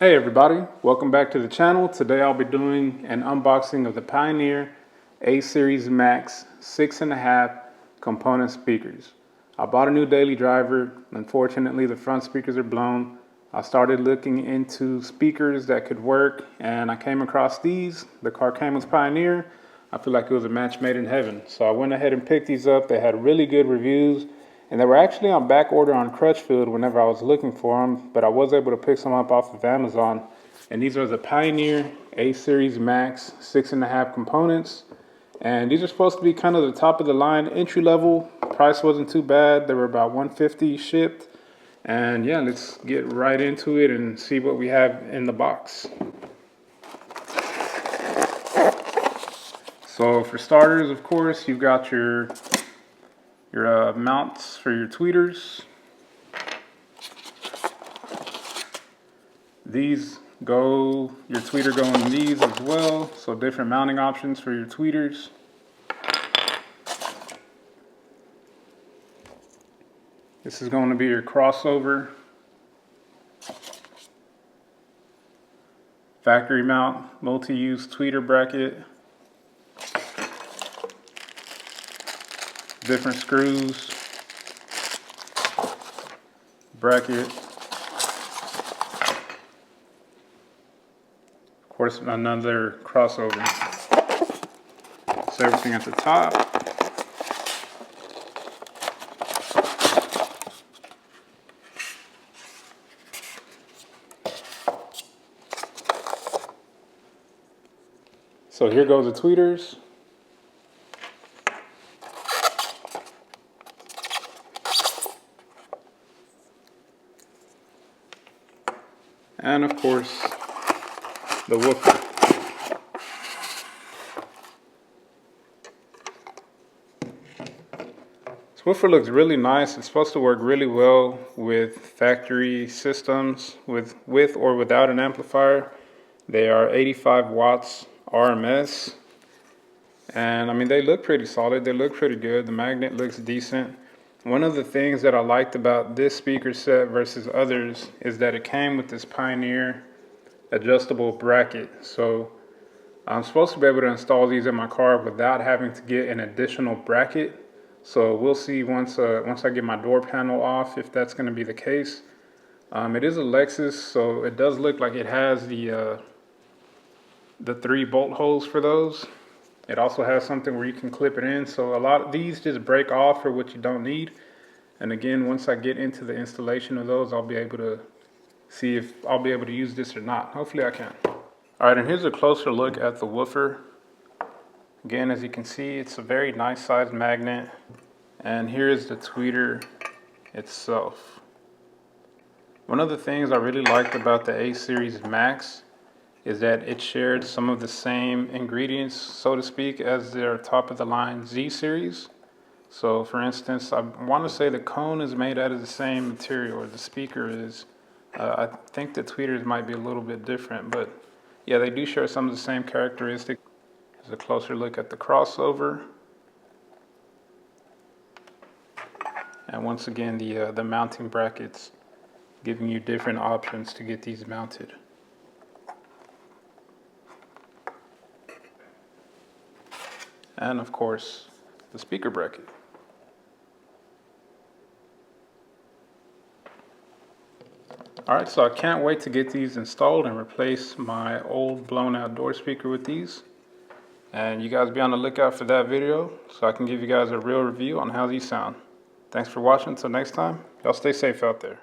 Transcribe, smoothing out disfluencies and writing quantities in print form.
Hey everybody, welcome back to the channel. Today I'll be doing an unboxing of the Pioneer A-Series Max 6.5 component speakers. I bought a new daily driver. Unfortunately, the front speakers are blown. I started looking into speakers that could work and I came across these. The car came with Pioneer. I feel like it was a match made in heaven. So I went ahead and picked these up. They had really good reviews. And they were actually on back order on Crutchfield whenever I was looking for them, but I was able to pick some up off of Amazon. And these are the Pioneer A-Series Max 6.5 components. And these are supposed to be kind of the top of the line, entry level. Price wasn't too bad. They were about $150 shipped. And yeah, let's get right into it and see what we have in the box. So for starters, of course, you've got your mounts for your tweeters. These go, your tweeter go in these as well, so different mounting options for your tweeters. This is going to be your crossover factory mount multi-use tweeter bracket. Different screws, bracket, of course another crossover. So everything at the top. So here goes the tweeters. And of course, the woofer. This woofer looks really nice. It's supposed to work really well with factory systems, with or without an amplifier. They are 85 watts RMS. And I mean, they look pretty solid. They look pretty good. The magnet looks decent. One of the things that I liked about this speaker set versus others is that it came with this Pioneer adjustable bracket. So I'm supposed to be able to install these in my car without having to get an additional bracket. So we'll see once I get my door panel off if that's going to be the case. It is a Lexus, so it does look like it has the 3 bolt holes for those. It also has something where you can clip it in, so a lot of these just break off for what you don't need. And again, once I get into the installation of those, I'll be able to see if I'll be able to use this or not. Hopefully I can. All right, and here's a closer look at the woofer. Again, as you can see, it's a very nice sized magnet. And here's the tweeter itself. One of the things I really liked about the A-Series Max is that it shared some of the same ingredients, so to speak, as their top of the line Z series. So for instance, I want to say the cone is made out of the same material, or the speaker is. I think the tweeters might be a little bit different, but yeah, they do share some of the same characteristics. Here's a closer look at the crossover. And once again, the mounting brackets, giving you different options to get these mounted. And of course, the speaker bracket. Alright, so I can't wait to get these installed and replace my old blown out door speaker with these. And you guys be on the lookout for that video so I can give you guys a real review on how these sound. Thanks for watching. Until next time, y'all stay safe out there.